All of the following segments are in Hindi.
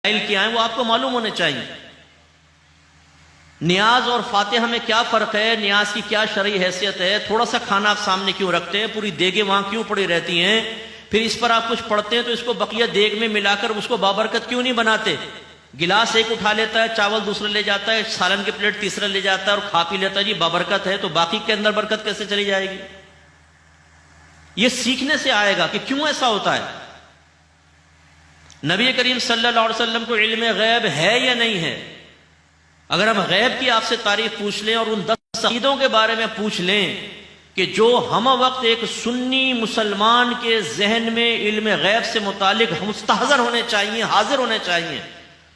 क्या है वो आपको मालूम होने चाहिए। नियाज और फातिहा में क्या फर्क है, नियाज की क्या शरई हैसियत है, थोड़ा सा खाना आप सामने क्यों रखते हैं, पूरी देगे वहां क्यों पड़ी रहती हैं, फिर इस पर आप कुछ पढ़ते हैं तो इसको बकिया देग में मिलाकर उसको बाबरकत क्यों नहीं बनाते। गिलास एक उठा लेता है, चावल दूसरा ले जाता है, सालन की प्लेट तीसरा ले जाता है और खा पी लेता है, जी बाबरकत है, तो बाकी के अंदर बरकत कैसे चली जाएगी। यह सीखने से आएगा कि क्यों ऐसा होता है। नबी करीम सल्लल्लाहु अलैहि वसल्लम को इल्म गैब है या नहीं है। अगर हम गैब की आपसे तारीफ पूछ लें और उन 10 अकीदों के बारे में पूछ लें कि जो हम वक्त एक सुन्नी मुसलमान के जहन में इल्म गैब से मुतालिक मुस्तहज़र होने चाहिए, हाजिर होने चाहिए,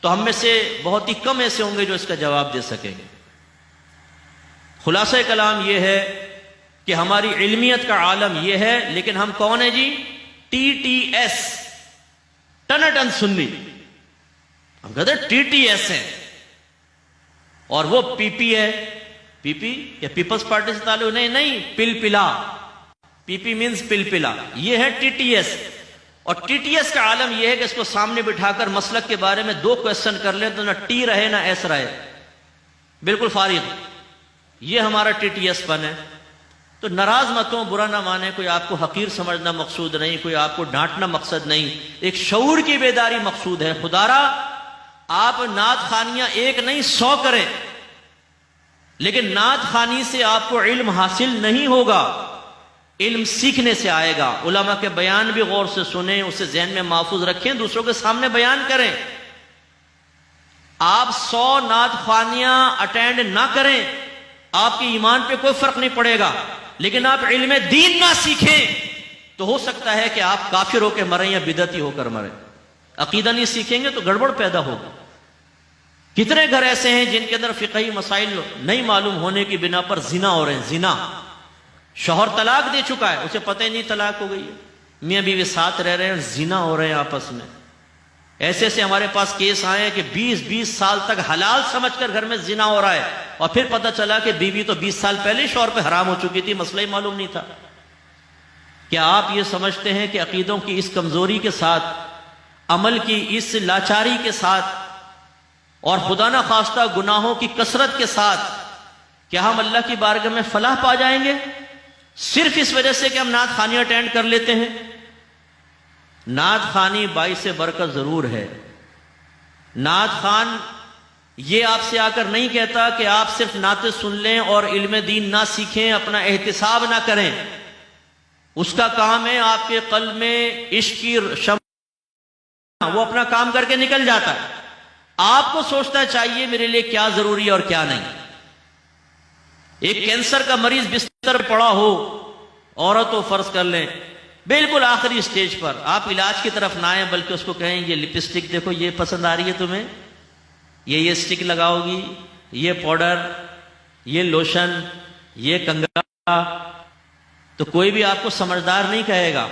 तो हम में से बहुत ही कम ऐसे होंगे जो इसका जवाब दे सकेंगे। खुलासा कलाम यह है कि हमारी इल्मियत का आलम यह है, लेकिन हम कौन है जी, TTS, टनाटन सुन्नी। हम कहते हैं TTS है और वो PP है। PP या पीपल्स पार्टी से ताल्लुक नहीं, पिलपिला। PP मीन्स पिलपिला, ये है TTS। और TTS का आलम यह है कि इसको सामने बिठाकर मसलक के बारे में 2 क्वेश्चन कर ले तो ना T रहे ना S रहे, बिल्कुल फारिग। ये हमारा TTS पन है। तो नाराज मत हो, बुरा ना माने, कोई आपको हकीर समझना मकसूद नहीं, कोई आपको डांटना मकसद नहीं, एक शऊर की बेदारी मकसूद है। खुदारा आप नात खानियां 1 नहीं 100 करें, लेकिन नात खानी से आपको इल्म हासिल नहीं होगा, इल्म सीखने से आएगा। उलमा के बयान भी गौर से सुने, उसे जहन में महफूज रखें, दूसरों के सामने बयान करें। आप 100 नात खानियां अटेंड ना करें, आपके ईमान पे कोई फर्क नहीं पड़ेगा, लेकिन आप इल्म दीन ना सीखें तो हो सकता है कि आप काफिर होकर मरें या बिदती होकर मरें। अकीदा नहीं सीखेंगे तो गड़बड़ पैदा होगी। कितने घर ऐसे हैं जिनके अंदर फिक़ही मसाइल नहीं मालूम होने की बिना पर जिना हो रहे हैं। जिना, शौहर तलाक दे चुका है, उसे पता ही नहीं तलाक हो गई है, मियां बीवी साथ रह रहे हैं, जिना हो रहे हैं आपस में। ऐसे ऐसे हमारे पास केस आए हैं कि 20-20 साल तक हलाल समझकर घर में जिना हो रहा है और फिर पता चला कि बीवी तो 20 साल पहले शौहर पे हराम हो चुकी थी, मसला ही मालूम नहीं था। क्या आप ये समझते हैं कि अकीदों की इस कमजोरी के साथ, अमल की इस लाचारी के साथ और खुदा ना खास्ता गुनाहों की कसरत के साथ क्या हम अल्लाह की बारगाह में फलाह पा जाएंगे सिर्फ इस वजह से कि हम नात खानी अटेंड कर लेते हैं। नात खानी बाइस से बरकत जरूर है। नात खान ये आपसे आकर नहीं कहता कि आप सिर्फ नाते सुन लें और इल्म दीन ना सीखें, अपना एहतिसाब ना करें। उसका काम है आपके कल्ब में इश्क की शम्मा, वो अपना काम करके निकल जाता है। आपको सोचना चाहिए मेरे लिए क्या जरूरी है और क्या नहीं। एक कैंसर का मरीज बिस्तर पर पड़ा हो, औरत हो फर्ज कर लें, बिल्कुल आखिरी स्टेज पर, आप इलाज की तरफ ना आए बल्कि उसको कहें ये लिपस्टिक देखो, ये पसंद आ रही है तुम्हें, ये स्टिक लगाओगी, ये पाउडर, ये लोशन, ये कंघा, तो कोई भी आपको समझदार नहीं कहेगा।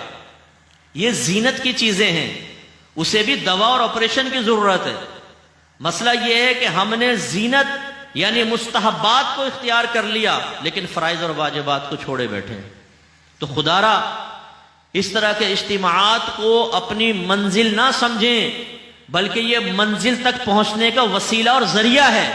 ये जीनत की चीजें हैं, उसे भी दवा और ऑपरेशन की जरूरत है। मसला यह है कि हमने जीनत यानी मुस्तहब्बात को इख्तियार कर लिया, लेकिन फराइज और वाजिबात को छोड़े बैठे। तो खुदारा इस तरह के इज्तिमाआत को अपनी मंजिल ना समझें, बल्कि यह मंजिल तक पहुंचने का वसीला और जरिया है।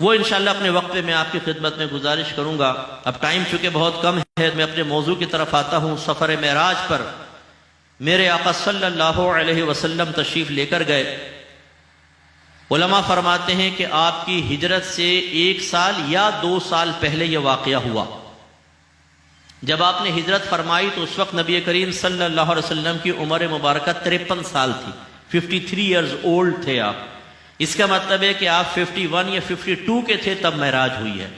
वो इंशाअल्लाह अपने वक्त पे मैं आपकी खिदमत में गुजारिश करूंगा। अब टाइम चूंकि बहुत कम है, मैं अपने मौजू की तरफ आता हूं। सफर मेराज पर मेरे आका सल्लल्लाहु अलैहि वसल्लम तशरीफ लेकर गए। उलमा फरमाते हैं कि आपकी हिजरत से 1 साल या 2 साल पहले यह वाक़या हुआ। जब आपने हिजरत फरमाई तो उस वक्त नबी करीम सल्लल्लाहु अलैहि वसल्लम की उम्र मुबारक 53 साल थी, 53 ईयर्स ओल्ड थे आप। इसका मतलब है कि आप 51 या 52 के थे तब मेराज हुई है,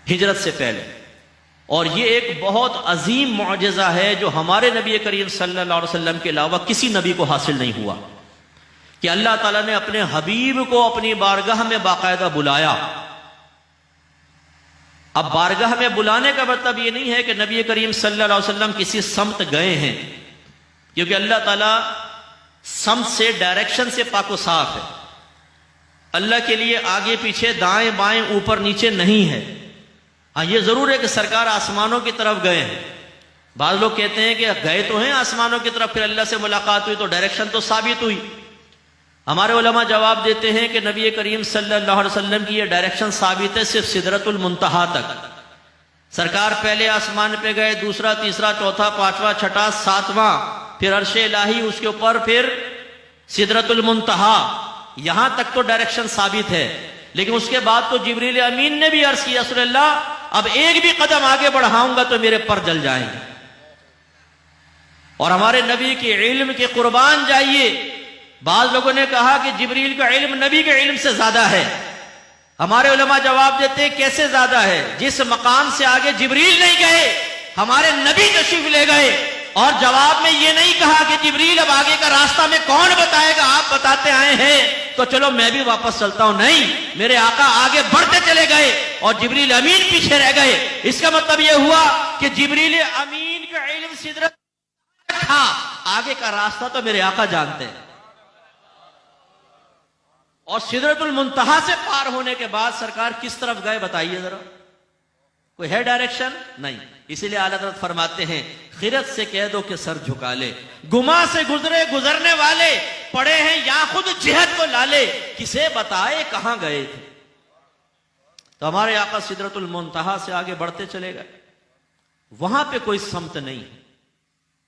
हिजरत से पहले। और यह एक बहुत अजीम मुअजिज़ा है जो हमारे नबी करीम सल्लल्लाहु अलैहि वसल्लम के अलावा किसी नबी को हासिल नहीं हुआ, कि अल्लाह ताला ने अपने हबीब को अपनी बारगाह में बाकायदा बुलाया। अब बारगाह में बुलाने का मतलब यह नहीं है कि नबी करीम सल्लल्लाहु अलैहि वसल्लम किसी समत गए हैं, क्योंकि अल्लाह ताला समत से, डायरेक्शन से पाको साफ है। अल्लाह के लिए आगे पीछे, दाएं बाएं, ऊपर नीचे नहीं है। हाँ, ये जरूर है कि सरकार आसमानों की तरफ गए हैं, बाज लोग कहते हैं कि गए तो हैं आसमानों की तरफ, फिर अल्लाह से मुलाकात हुई तो डायरेक्शन तो साबित हुई। हमारे उलमा जवाब देते हैं कि नबी करीम सल्लल्लाहु अलैहि वसल्लम की ये डायरेक्शन साबित है सिर्फ सिदरतुल मुंतहा तक। सरकार पहले आसमान पे गए, दूसरा, तीसरा, चौथा, पांचवा, छठा, सातवां, फिर अर्शे इलाही, उसके ऊपर फिर सिदरतुल मुंतहा, यहां तक तो डायरेक्शन साबित है। लेकिन उसके बाद तो जिब्रील अमीन ने भी अर्ज किया, रसूलल्लाह अब एक भी कदम आगे बढ़ाऊंगा तो मेरे पर जल जाएंगे। और हमारे नबी के इल्म के कुर्बान जाइए। बाज लोगों ने कहा कि जिब्रील का इल्म नबी के इल्म से ज्यादा है। हमारे उलमा जवाब देते हैं कैसे ज्यादा है? जिस मकाम से आगे जिब्रील नहीं गए, हमारे नबी तशरीफ ले गए। और जवाब में ये नहीं कहा कि जिब्रील अब आगे का रास्ता में कौन बताएगा, आप बताते आए हैं तो चलो मैं भी वापस चलता हूं। नहीं, मेरे आका आगे बढ़ते चले गए और जिब्रील अमीन पीछे रह गए। इसका मतलब यह हुआ कि जिब्रील अमीन का इल्म सिदरत था, आगे का रास्ता तो मेरे आका जानते हैं। और सिदरतुल मुंतहा से पार होने के बाद सरकार किस तरफ गए बताइए जरा, कोई है डायरेक्शन? नहीं। इसीलिए आला हज़रत फरमाते हैं, खिरत से कह दो कि सर झुका ले, गुमा से गुजरे गुजरने वाले पड़े हैं या खुद जिहद को लाले, किसे बताए कहां गए थे। तो हमारे आका सिदरतुल मुंतहा से आगे बढ़ते चले गए, वहां पे कोई समत नहीं है।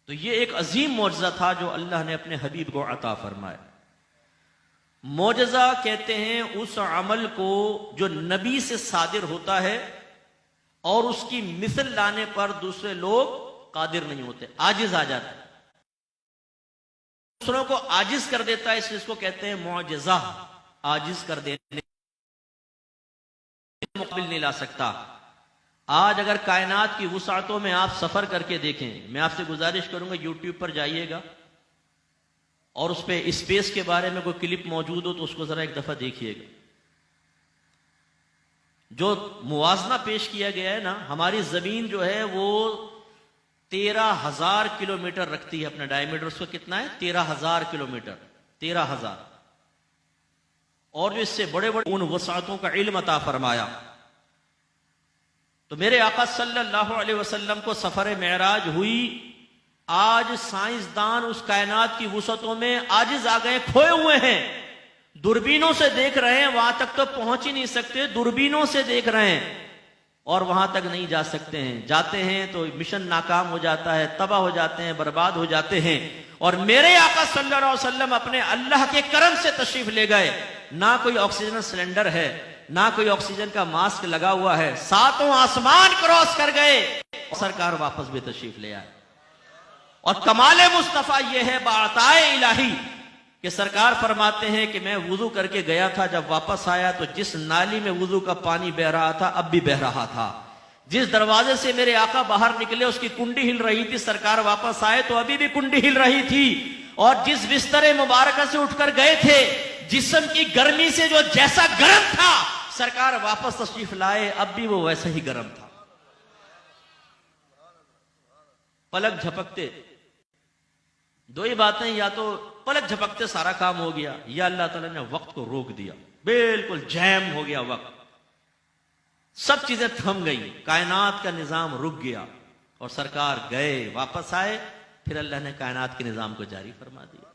तो ये एक अजीम मौजज़ा था जो अल्लाह ने अपने हबीब को अता फरमाया। मौजज़ा कहते हैं उस अमल को जो नबी से सादिर होता है और उसकी मिसल लाने पर दूसरे लोग कादिर नहीं होते, आजिज आ जाते, दूसरों को आजिज कर देता है, इसलिए इसको कहते हैं मौजज़ा। आजिज कर देने मुकाबिल नहीं ला सकता। आज अगर कायनात की वुसातों में आप सफर करके देखें, मैं आपसे गुजारिश करूंगा यूट्यूब पर जाइएगा और उस पर स्पेस के बारे में कोई क्लिप मौजूद हो तो उसको जरा एक दफा देखिएगा। जो मुवाजना पेश किया गया है ना, हमारी जमीन जो है वो 13,000 किलोमीटर रखती है अपना डायमीटर। उसका कितना है? 13,000 किलोमीटर, 13,000। और जो इससे बड़े बड़े उन वसातों का इल्म अता फरमाया। तो मेरे आका सल्लल्लाहु अलैहि वसल्लम को सफर मेराज हुई। आज साइंसदान उस कायनात की वुसअतों में आजिज आ गए, खोए हुए हैं। दूरबीनों से देख रहे हैं, वहां तक तो पहुंच ही नहीं सकते, दूरबीनों से देख रहे हैं और वहां तक नहीं जा सकते हैं। जाते हैं तो मिशन नाकाम हो जाता है, तबाह हो जाते हैं, बर्बाद हो जाते हैं। और मेरे आका सल्लल्लाहु अलैहि वसल्लम अपने अल्लाह के करम से तशरीफ ले गए। ना कोई ऑक्सीजन सिलेंडर है, ना कोई ऑक्सीजन का मास्क लगा हुआ है, सातों आसमान क्रॉस कर गए, सरकार वापस भी तशरीफ ले आए। और कमाल मुस्तफा यह है बाताए इलाही कि सरकार फरमाते हैं कि मैं वुजू करके गया था, जब वापस आया तो जिस नाली में वुजू का पानी बह रहा था अब भी बह रहा था। जिस दरवाजे से मेरे आका बाहर निकले उसकी कुंडी हिल रही थी, सरकार वापस आए तो अभी भी कुंडी हिल रही थी। और जिस बिस्तरे मुबारक से उठकर गए थे, जिस्म की गर्मी से जो जैसा गर्म था, सरकार वापस तशरीफ लाए अब भी वो वैसा ही गर्म था। पलक झपकते दो ही बातें, या तो पलक झपकते सारा काम हो गया, या अल्लाह ताला ने वक्त को रोक दिया, बिल्कुल जैम हो गया वक्त, सब चीजें थम गई, कायनात का निजाम रुक गया और सरकार गए, वापस आए, फिर अल्लाह ने कायनात के निजाम को जारी फरमा दिया।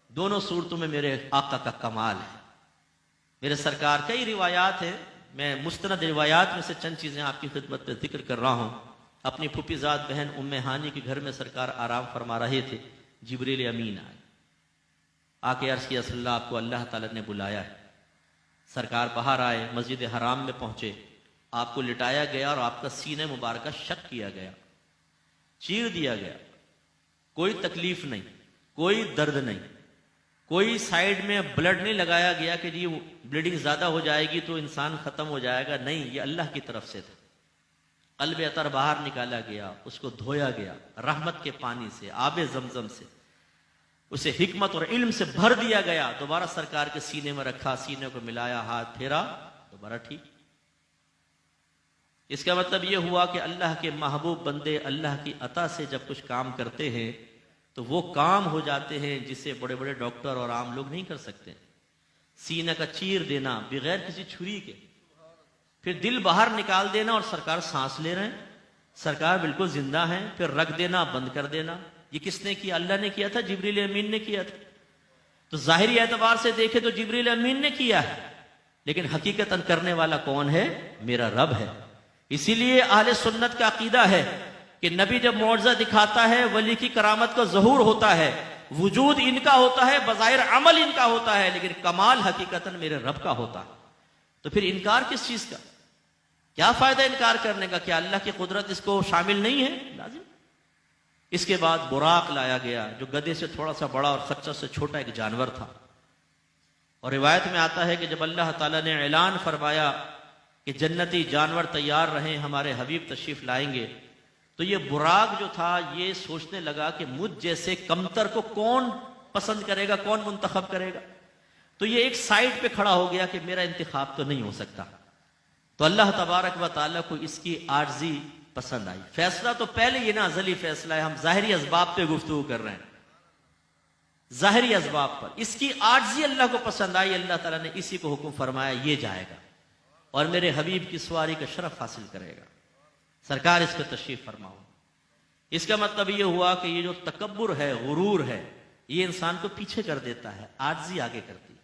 दोनों सूरतों में मेरे आका का कमाल है। मेरे सरकार, कई रिवायात है, मैं मुस्तनद रिवायात में से चंद चीजें आपकी खिदमत में जिक्र कर रहा हूं। अपनी फूफीजाद बहन उम्मे हानी के घर में सरकार आराम फरमा रहे थे, जिब्रील अमीन आए, आके अर्ज किया सल्लल्लाहु आपको अल्लाह ताला ने बुलाया है। सरकार बाहर आए, मस्जिद हराम में पहुंचे, आपको लिटाया गया और आपका सीने मुबारक शक किया गया, चीर दिया गया, कोई तकलीफ नहीं, कोई दर्द नहीं, कोई साइड में ब्लड नहीं लगाया गया कि जी ब्लीडिंग ज्यादा हो जाएगी तो इंसान खत्म हो जाएगा, नहीं, ये अल्लाह की तरफ से था। कल्ब अतर बाहर निकाला गया, उसको धोया गया रहमत के पानी से, आबे जमजम से, उसे हिकमत और इल्म से भर दिया गया। दोबारा सरकार के सीने में रखा, सीने को मिलाया, हाथ फेरा, दोबारा ठीक। इसका मतलब यह हुआ कि अल्लाह के महबूब बंदे अल्लाह की अता से जब कुछ काम करते हैं तो वो काम हो जाते हैं जिसे बड़े बड़े डॉक्टर और आम लोग नहीं कर सकते। सीने का चीर देना बगैर किसी छुरी के, फिर दिल बाहर निकाल देना और सरकार सांस ले रहे हैं, सरकार बिल्कुल जिंदा हैं, फिर रख देना, बंद कर देना, ये किसने किया? अल्लाह ने किया था, जिब्रील अमीन ने किया था। तो जाहिरी एतबार से देखे तो जिब्रील अमीन ने किया है, लेकिन हकीकतन करने वाला कौन है? मेरा रब है। इसीलिए अहले सुन्नत का अकीदा है कि नबी जब मौजज़ा दिखाता है, वली की करामत का ज़हूर होता है, वजूद इनका होता है, बज़ाहिर अमल इनका होता है, लेकिन कमाल हकीकतन मेरे रब का होता है। तो फिर इनकार किस चीज का? क्या फायदा इनकार करने का? क्या अल्लाह की कुदरत इसको शामिल नहीं है? लाजिम। इसके बाद बुराक लाया गया, जो गधे से थोड़ा सा बड़ा और खच्चर से छोटा एक जानवर था। और रिवायत में आता है कि जब अल्लाह ताला ने ऐलान फरमाया कि जन्नती जानवर तैयार रहें, हमारे हबीब तशरीफ लाएंगे, तो ये बुराक जो था ये सोचने लगा कि मुझ जैसे कमतर को कौन पसंद करेगा, कौन मुंतखब करेगा। तो ये एक साइड पे खड़ा हो गया कि मेरा इंतखाब तो नहीं हो सकता। तो अल्लाह तबारक व तआला को इसकी आर्जी पसंद आई। फैसला तो पहले ये ना अज़ली फैसला है, हम ज़ाहिरी असबाब पे गुफ्तगू कर रहे हैं, ज़ाहिरी असबाब पर। इसकी आर्जी अल्लाह को पसंद आई, अल्लाह ताला ने इसी को हुक्म फरमाया ये जाएगा और मेरे हबीब की सवारी का शरफ हासिल करेगा। सरकार इस पर तशरीफ फरमाओ। इसका मतलब ये हुआ कि ये जो तकब्बुर है, गुरूर है, ये इंसान को पीछे कर देता है, आर्जी आगे करती है।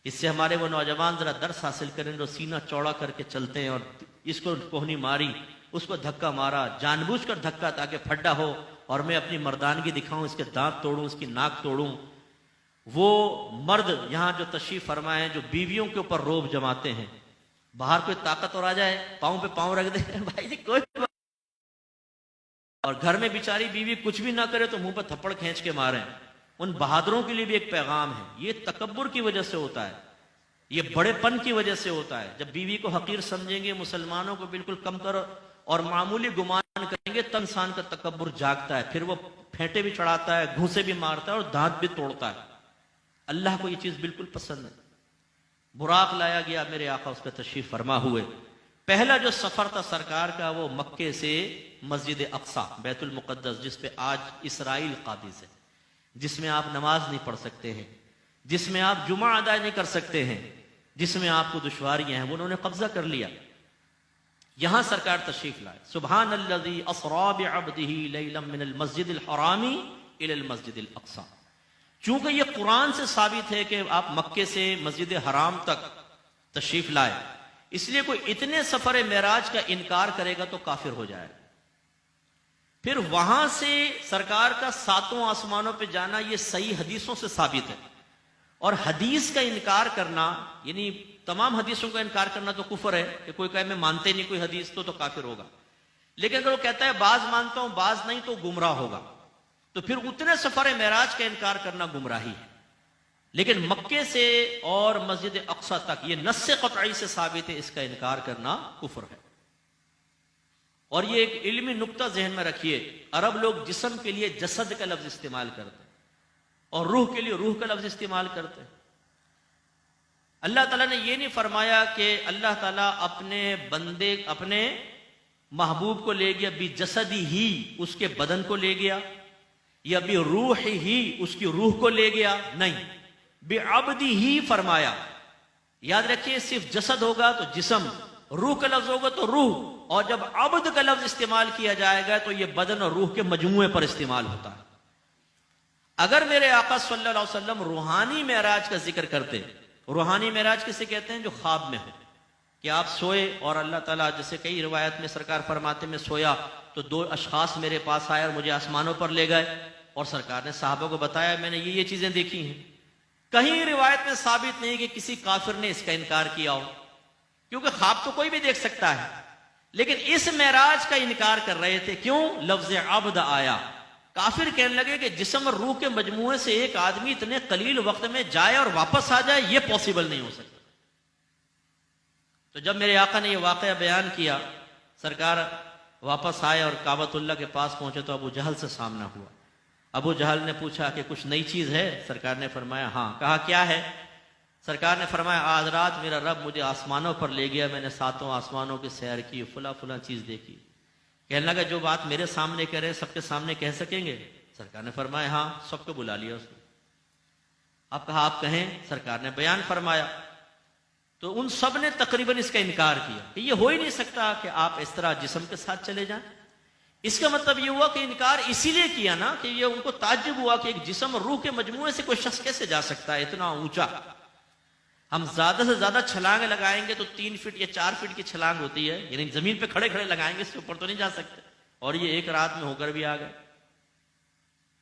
इससे हमारे वो नौजवान जरा दर्स हासिल करें जो सीना चौड़ा करके चलते हैं और इसको कोहनी मारी, उसको धक्का मारा, जानबूझकर धक्का ताकि फड्डा हो और मैं अपनी मर्दानगी दिखाऊं, इसके दांत तोड़ूं, इसकी नाक तोड़ूं। वो मर्द यहां जो तशरीफ फरमाए जो बीवियों के ऊपर रोब जमाते हैं, बाहर कोई ताकत और आ जाए पांव पे पांव रख दे भाई जी कोई, और घर में बेचारी बीवी कुछ भी ना करे तो मुंह पर थप्पड़ खींच के मारे। उन बहादुरों के लिए भी एक पैगाम है, ये तकब्बुर की वजह से होता है, ये बड़ेपन की वजह से होता है। जब बीवी को हकीर समझेंगे, मुसलमानों को बिल्कुल कमतर और मामूली गुमान करेंगे, तब इंसान का तकब्बुर जागता है, फिर वो फेंटे भी चढ़ाता है, घूंसे भी मारता है और दांत भी तोड़ता है। अल्लाह को ये चीज बिल्कुल पसंद है। बुराक लाया गया, मेरे आका उस पर तशरीफ फरमा हुए। पहला जो सफर था सरकार का वो मक्के से मस्जिद अक्सा, बैतुल मुकद्दस, जिस पे आज इसराइल काबिज है, जिसमें आप नमाज नहीं पढ़ सकते हैं, जिसमें आप जुमा अदा नहीं कर सकते हैं, जिसमें आपको दुश्वारियां हैं, उन्होंने कब्जा कर लिया। यहां सरकार तशरीफ लाए। सुब्हानल्लज़ी अस्रा बिअब्दिही लैलन मिनल मस्जिदिल हरामी इलल मस्जिदिल अक्सा। चूंकि ये कुरान से साबित है कि आप मक्के से मस्जिद हराम तक तशरीफ लाए, इसलिए कोई इतने सफर मेराज का इनकार करेगा तो काफिर हो जाएगा। फिर वहां से सरकार का सातों आसमानों पे जाना ये सही हदीसों से साबित है। और हदीस का इनकार करना, यानी तमाम हदीसों का इनकार करना तो कुफर है कि कोई कहे मैं मानते नहीं कोई हदीस तो काफिर होगा। लेकिन अगर वो कहता है बाज मानता हूं बाज नहीं तो गुमराह होगा, तो फिर उतने सफर मेराज का इनकार करना गुमराही है। लेकिन मक्के से और मस्जिद अक्सा तक ये नस्से क़तई से साबित है, इसका इनकार करना कुफर है। और ये एक इल्मी नुक्ता जहन में रखिए, अरब लोग जिस्म के लिए जसद का लफ्ज इस्तेमाल करते हैं और रूह के लिए रूह का लफ्ज इस्तेमाल करते हैं। अल्लाह ताला ने यह नहीं फरमाया कि अल्लाह ताला अपने बंदे, अपने महबूब को ले गया, बी जसदी ही उसके बदन को ले गया, या बी रूह ही उसकी रूह को ले गया, नहीं, बी अब्दी ही फरमाया। याद रखिए, सिर्फ जसद होगा तो जिस्म, रूह का लफ्ज होगा तो रूह, और जब अब्द का लफ्ज इस्तेमाल किया जाएगा तो यह बदन और रूह के मजमुए पर इस्तेमाल होता है। अगर मेरे आका सल्लल्लाहु अलैहि वसल्लम रूहानी मेराज का जिक्र करते, रूहानी मेराज किसे कहते हैं? जो ख्वाब में हो, कि आप सोए और अल्लाह ताला, जैसे कई रिवायत में सरकार फरमाते में सोया तो दो अशखास मेरे पास आए और मुझे आसमानों पर ले गए और सरकार ने साहबा को बताया मैंने ये चीजें देखी हैं। कहीं रिवायत में साबित नहीं कि किसी काफिर ने इसका इनकार किया हो, क्योंकि ख्वाब तो कोई भी देख सकता है। लेकिन इस मेराज का इनकार कर रहे थे। क्यों? लफ्ज अब्द आया। काफिर कहने लगे कि जिस्म और रूह के मजमुए से एक आदमी इतने कलील वक्त में जाए और वापस आ जाए, यह पॉसिबल नहीं हो सकता। तो जब मेरे आका ने यह वाकया बयान किया, सरकार वापस आए और काबतुल्लाह के पास पहुंचे तो अबू जहल से सामना हुआ। अबू जहल ने पूछा कि कुछ नई चीज है? सरकार ने फरमाया हाँ। कहा क्या है? सरकार ने फरमाया आज रात मेरा रब मुझे आसमानों पर ले गया, मैंने सातों आसमानों की सैर की, फुला फुला चीज देखी। कहने लगा जो बात मेरे सामने कह रहे सबके सामने कह सकेंगे? सरकार ने फरमाया हाँ। सबको बुला लिया उसने। आप कहा आप कहें। सरकार ने बयान फरमाया तो उन सब ने तकरीबन इसका इनकार किया कि ये हो ही नहीं सकता कि आप इस तरह जिस्म के साथ चले जाएं। इसका मतलब यह हुआ कि इनकार इसीलिए किया ना कि ये उनको ताज्जुब हुआ कि एक जिस्म और रूह के मजमूए से कोई शख्स कैसे जा सकता है इतना ऊंचा। हम ज्यादा से ज्यादा छलांग लगाएंगे तो 3 फीट या 4 फीट की छलांग होती है, यानी जमीन पे खड़े खड़े लगाएंगे, इससे ऊपर तो नहीं जा सकते। और ये एक रात में होकर भी आ गए।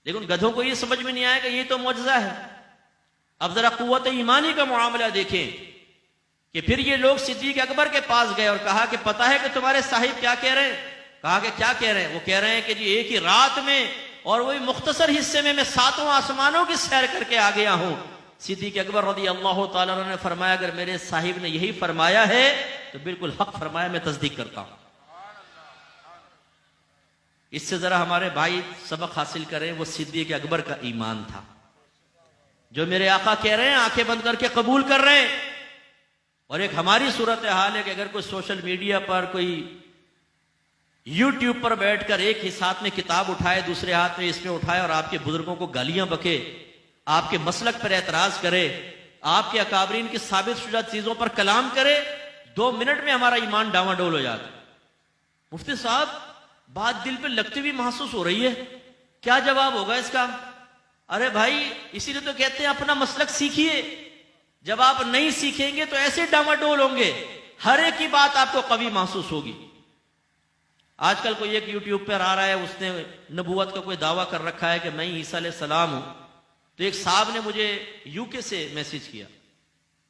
लेकिन गधों को ये समझ में नहीं आएगा ये तो मौजज़ा है। अब जरा कुव्वत ईमानी का मामला देखें कि फिर ये लोग सिद्दीक अकबर के पास गए और कहा कि पता है कि तुम्हारे साहिब क्या कह रहे हैं? कहा कि क्या कह रहे हैं? वो कह रहे हैं कि जी एक ही रात में और वही मुख्तसर हिस्से में मैं 7 आसमानों की सैर करके आ गया हूं। सिद्दीक अकबर रज़ी अल्लाह ताला अन्हु ने फरमाया अगर मेरे साहिब ने यही फरमाया है तो बिल्कुल हक फरमाया, मैं तस्दीक करता हूं। इससे जरा हमारे भाई सबक हासिल करें। वो सिद्दीक अकबर का ईमान था जो मेरे आका कह रहे हैं आंखें बंद करके कबूल कर रहे हैं। और एक हमारी सूरत हाल है कि अगर कोई सोशल मीडिया पर, कोई यूट्यूब पर बैठकर एक ही हाथ में किताब उठाए, दूसरे हाथ में इसमें उठाए और आपके बुजुर्गों को गालियां बके, आपके मसलक पर एतराज करे, आपके अकाबरीन की साबित शुदा चीजों पर कलाम करे, 2 मिनट में हमारा ईमान डावाडोल हो जाता। मुफ्ती साहब बात दिल पे लगती भी महसूस हो रही है, क्या जवाब होगा इसका? अरे भाई इसीलिए तो कहते हैं अपना मसलक सीखिए। जब आप नहीं सीखेंगे तो ऐसे डामाडोल होंगे, हर एक की बात आपको कभी महसूस होगी। आजकल कोई एक यूट्यूब पर आ रहा है, उसने नबूवत का कोई दावा कर रखा है कि मैं ईसा अलैहिस्सलाम हूं। तो एक साहब ने मुझे यूके से मैसेज किया,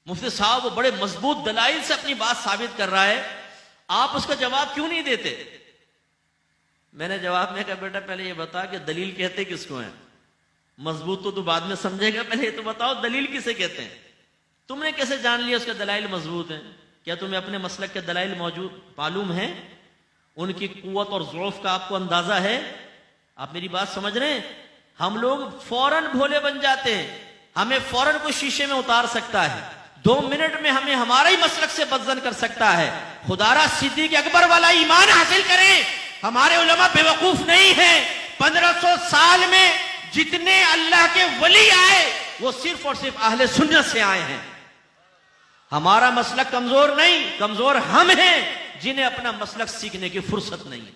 मुफ्ती साहब वो बड़े मजबूत दलाइल से अपनी बात साबित कर रहा है, आप उसका जवाब क्यों नहीं देते? मैंने जवाब में कहा बेटा पहले ये बता कि दलील कहते किसको हैं? मजबूत तो तू बाद में समझेगा, पहले ये तो बताओ दलील किसे कहते हैं। तुमने कैसे जान लिया उसके दलाइल मजबूत हैं? क्या तुम्हें अपने मसलक के दलाइल मौजूद मालूम है? उनकी कुव्वत और ज़ौफ का आपको अंदाजा है? आप मेरी बात समझ रहे हैं? हम लोग फौरन भोले बन जाते हैं, हमें फौरन कोई शीशे में उतार सकता है, 2 मिनट में हमें हमारा ही मसलक से बदजन कर सकता है। खुदारा सिद्दीक अकबर वाला ईमान हासिल करें। हमारे उलमा बेवकूफ नहीं है। 1500 साल में जितने अल्लाह के वली आए वो सिर्फ और सिर्फ अहले सुन्नत से आए हैं। हमारा मसलक कमजोर नहीं, कमजोर हम हैं जिन्हें अपना मसलक सीखने की फुर्सत नहीं।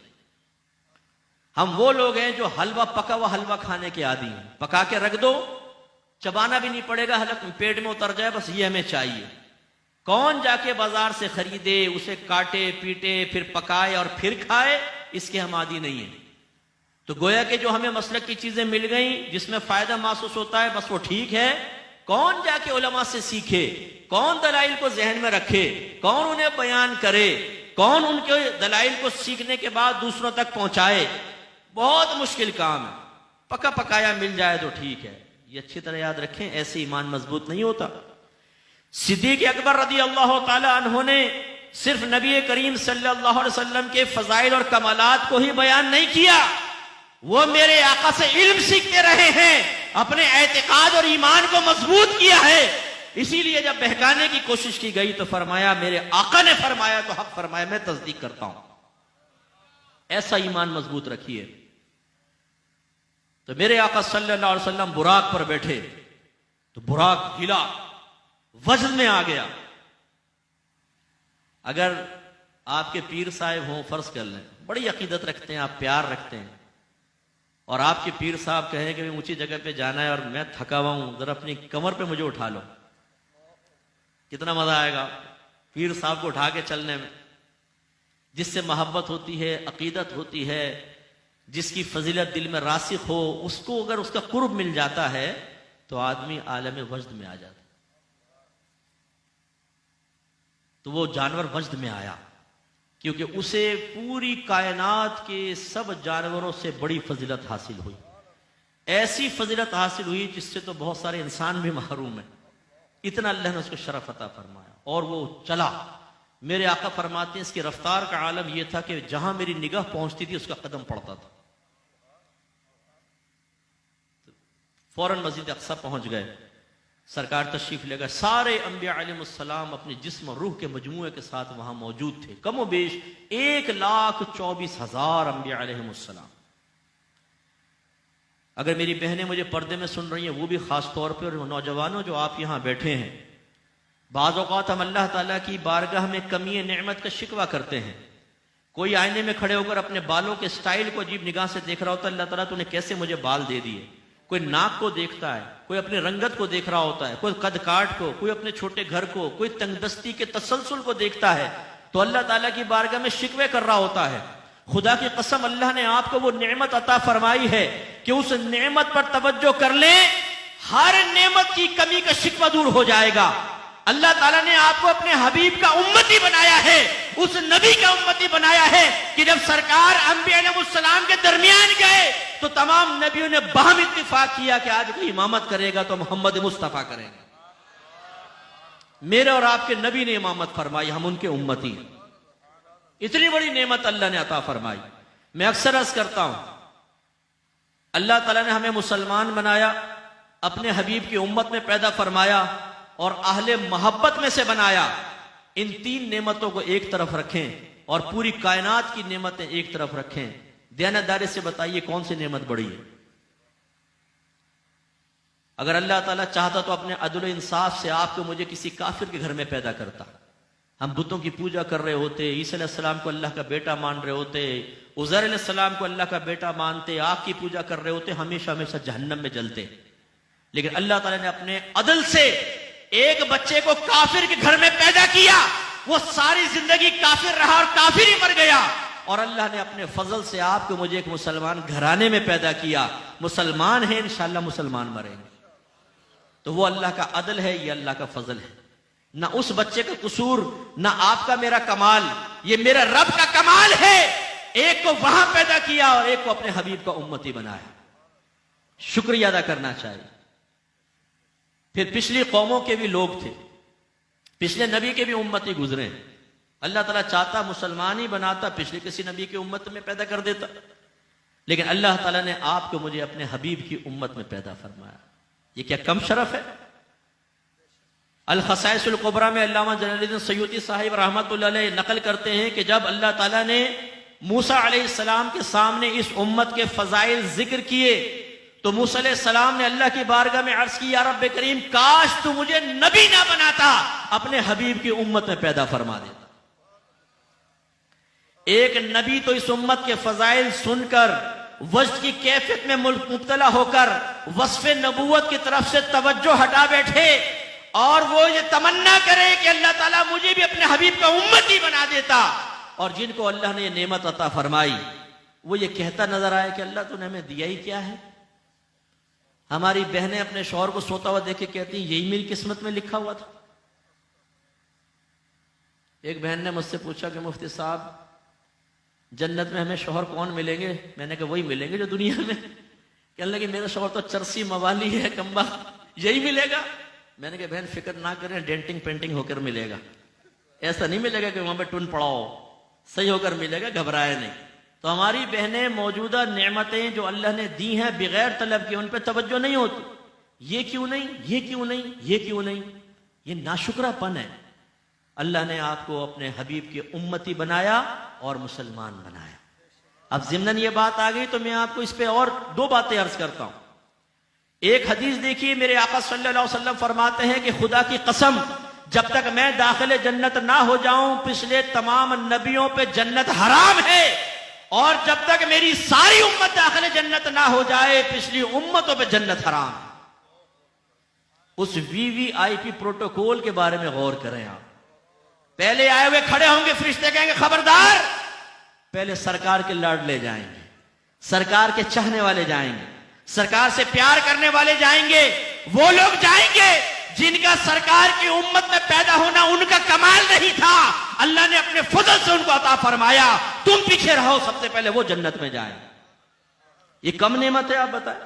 हम वो लोग हैं जो हलवा पका हुआ हलवा खाने के आदी हैं। पका के रख दो, चबाना भी नहीं पड़ेगा, हलक पेट में उतर जाए, बस ये हमें चाहिए। कौन जाके बाजार से खरीदे, उसे काटे पीटे, फिर पकाए और फिर खाए, इसके हम आदी नहीं है। तो गोया कि जो हमें मसलक की चीजें मिल गई जिसमें फायदा महसूस होता है बस वो ठीक है। कौन जाके उलमा से सीखे, कौन दलाइल को जहन में रखे, कौन उन्हें बयान करे, कौन उनके दलाइल को सीखने के बाद दूसरों तक पहुंचाए, बहुत मुश्किल काम है। पका पकाया मिल जाए तो ठीक है। ये अच्छी तरह याद रखें, ऐसे ईमान मजबूत नहीं होता। सिद्दीक अकबर रज़ी अल्लाह ताला अन्हु ने सिर्फ नबी करीम सल्लल्लाहु अलैहि वसल्लम के फजाइल और कमालात को ही बयान नहीं किया, वो मेरे आका से इल्म सीखते रहे हैं, अपने एतिकाद और ईमान को मजबूत किया है। इसीलिए जब बहकाने की कोशिश की गई तो फरमाया मेरे आका ने फरमाया तो हक फरमाया, मैं तस्दीक करता हूं। ऐसा ईमान मजबूत रखिए। तो मेरे आका सल्लल्लाहु अलैहि वसल्लम बुराक पर बैठे तो बुराक हिला, वजन में आ गया। अगर आपके पीर साहब हों, फर्ज कर लें, बड़ी अकीदत रखते हैं आप, प्यार रखते हैं, और आपके पीर साहब कहें कि मैं ऊंची जगह पे जाना है और मैं थका हुआ हूं, जरा अपनी कमर पे मुझे उठा लो, कितना मजा आएगा पीर साहब को उठा के चलने में। जिससे मोहब्बत होती है, अकीदत होती है, जिसकी फजीलत दिल में रासिख हो, उसको अगर उसका कुर्ब मिल जाता है तो आदमी आलम वजद में आ जाता। तो वो जानवर वजद में आया क्योंकि उसे पूरी कायनात के सब जानवरों से बड़ी फजीलत हासिल हुई। ऐसी फजीलत हासिल हुई जिससे तो बहुत सारे इंसान भी महरूम है। इतना अल्लाह ने उसको शरफ अता फरमाया और वो चला। मेरे आका फरमाते हैं इसकी रफ्तार का आलम यह था कि जहां मेरी निगाह पहुंचती थी उसका कदम पड़ता था। फौरन मस्जिद अक्सा पहुंच गए, सरकार तशरीफ ले गए। सारे अंबिया अलैहिस्सलाम अपने जिस्म और रूह के मजमूए के साथ वहां मौजूद थे। कमो बेश 1,24,000 अंबिया अलैहिस्सलाम। अगर मेरी बहनें मुझे पर्दे में सुन रही हैं, वो भी खास तौर पर नौजवानों जो आप यहां बैठे हैं, बाज़ औक़ात हम अल्लाह ताला की बारगाह में कमी नेमत का शिकवा करते हैं कोई आईने में खड़े होकर अपने बालों के स्टाइल को अजीब निगाह से देख रहा होता है, अल्लाह ताला तूने कैसे मुझे बाल दे दिए। कोई नाक को देखता है, कोई अपनी रंगत को देख रहा होता है, कोई कद काट को, कोई अपने छोटे घर को, कोई तंगदस्ती के तसलसल को देखता है, तो अल्लाह ताला की बारगाह में शिकवे कर रहा होता है। खुदा की कसम, अल्लाह ने आपको वो नेमत अता फरमाई है कि उस नेमत पर तवज्जो कर ले, हर नेमत की कमी का शिकवा दूर हो जाएगा। अल्लाह ताला ने आपको अपने हबीब का उम्मती बनाया है, उस नबी का उम्मती बनाया है कि जब सरकार अंबिया अलैहिस्सलाम के दरमियान गए तो तमाम नबियों ने बाहम इत्तिफाक किया कि आज कोई इमामत करेगा तो मोहम्मद मुस्तफा करेगा। मेरे और आपके नबी ने इमामत फरमाई, हम उनके उम्मती हैं। इतनी बड़ी नेमत अल्लाह ने अता फरमाई। मैं अक्सर अर्ज करता हूं, अल्लाह ताला ने हमें मुसलमान बनाया, अपने हबीब की उम्मत में पैदा फरमाया और अहले मोहब्बत में से बनाया। इन तीन नेमतों को एक तरफ रखें और पूरी कायनात की नेमतें एक तरफ रखें। दयानतदारी से बताइए कौन सी नेमत बड़ी है? अगर अल्लाह ताला चाहता तो अपने अदल इंसाफ से आपको मुझे किसी काफिर के घर में पैदा करता। हम बुतों की पूजा कर रहे होते, ईसा अलैहिस्सलाम को अल्लाह का बेटा मान रहे होते, उज़ैर अलैहिस्सलाम को अल्लाह का बेटा मानते, आग की पूजा कर रहे होते, हमेशा हमेशा जहन्नम में जलते। लेकिन अल्लाह ताला ने अपने अदल से एक बच्चे को काफिर के घर में पैदा किया, वो सारी जिंदगी काफिर रहा और काफिर ही मर गया। और अल्लाह ने अपने फजल से आपको मुझे एक मुसलमान घराने में पैदा किया। मुसलमान है, इंशाअल्लाह मुसलमान मरेंगे। तो वो अल्लाह का अदल है, ये अल्लाह का फजल है। ना उस बच्चे का कसूर, ना आपका मेरा कमाल, ये मेरा रब का कमाल है। एक को वहां पैदा किया और एक को अपने हबीब का उम्मती बनाया। शुक्रिया अदा करना चाहिए। फिर पिछली कौमों के भी लोग थे, पिछले नबी के भी उम्मती गुजरे। अल्लाह ताला चाहता मुसलमान ही बनाता, पिछले किसी नबी की उम्मत में पैदा कर देता। लेकिन अल्लाह ताला ने आपको मुझे अपने हबीब की उम्मत में पैदा फरमाया। ये क्या कम शरफ है? अल-खसाइसुल कुबरा में अल्लामा जलालुद्दीन सयूती साहिब रहमतुल्लाह अलैह नकल करते हैं कि जब अल्लाह ताला ने मूसा अलैहिस्सलाम के सामने इस उम्मत के फजाइल जिक्र किए तो मूसा अलैहिस्सलाम ने अल्लाह की बारगाह में अर्ज की, या रब्बे करीम, काश तू मुझे नबी ना बनाता, अपने हबीब की उम्मत में पैदा फरमा देता। एक नबी तो इस उम्मत के फजाइल सुनकर वज्द की कैफियत में मुब्तला होकर वस्फ़े नबूवत की तरफ से तवज्जो हटा बैठे और वो ये तमन्ना करे कि अल्लाह ताला मुझे भी अपने हबीब का उम्मती बना देता। और जिनको अल्लाह ने ये नेमत अता फरमाई वो ये कहता नजर आए कि अल्लाह तूने हमें दिया ही क्या है। हमारी बहनें अपने शौहर को सोता हुआ देख के कहती यही मेरी किस्मत में लिखा हुआ था। एक बहन ने मुझसे पूछा कि मुफ्ती साहब, जन्नत में हमें शौहर कौन मिलेंगे? मैंने कहा वही मिलेंगे जो दुनिया में। कहने लगे मेरा शौहर तो चरसी मवाली है, कम्बा, यही मिलेगा। मैंने कहा बहन फिक्र ना करें, डेंटिंग पेंटिंग होकर मिलेगा। ऐसा नहीं मिलेगा कि वहां पर टून पड़ाओ, सही होकर मिलेगा, घबराए नहीं। तो हमारी बहनें मौजूदा नेमतें जो अल्लाह ने दी हैं बगैर तलब के, उन पर तवज्जो नहीं होती। ये क्यों नहीं, ये क्यों नहीं, ये क्यों नहीं, ये नाशुक्रापन है। अल्लाह ने आपको अपने हबीब की उम्मती बनाया और मुसलमान बनाया। अब ज़िम्नन ये बात आ गई तो मैं आपको इस पे और दो बातें अर्ज करता हूं। एक हदीस देखिए, मेरे आका सल्लल्लाहु अलैहि वसल्लम फरमाते हैं कि खुदा की कसम, जब तक मैं दाखिले जन्नत ना हो जाऊं पिछले तमाम नबियों पे जन्नत हराम है, और जब तक मेरी सारी उम्मत दाखिले जन्नत ना हो जाए पिछली उम्मतों पे जन्नत हराम है। उस VVIP प्रोटोकॉल के बारे में गौर करें आप। पहले आए हुए खड़े होंगे, फरिश्ते कहेंगे खबरदार, पहले सरकार के लाडले जाएंगे, सरकार के चाहने वाले जाएंगे, सरकार से प्यार करने वाले जाएंगे। वो लोग जाएंगे जिनका सरकार की उम्मत में पैदा होना उनका कमाल नहीं था, अल्लाह ने अपने फजल से उनको अता फरमाया। तुम पीछे रहो, सबसे पहले वो जन्नत में जाए। ये कम नेमत है, आप बताएं।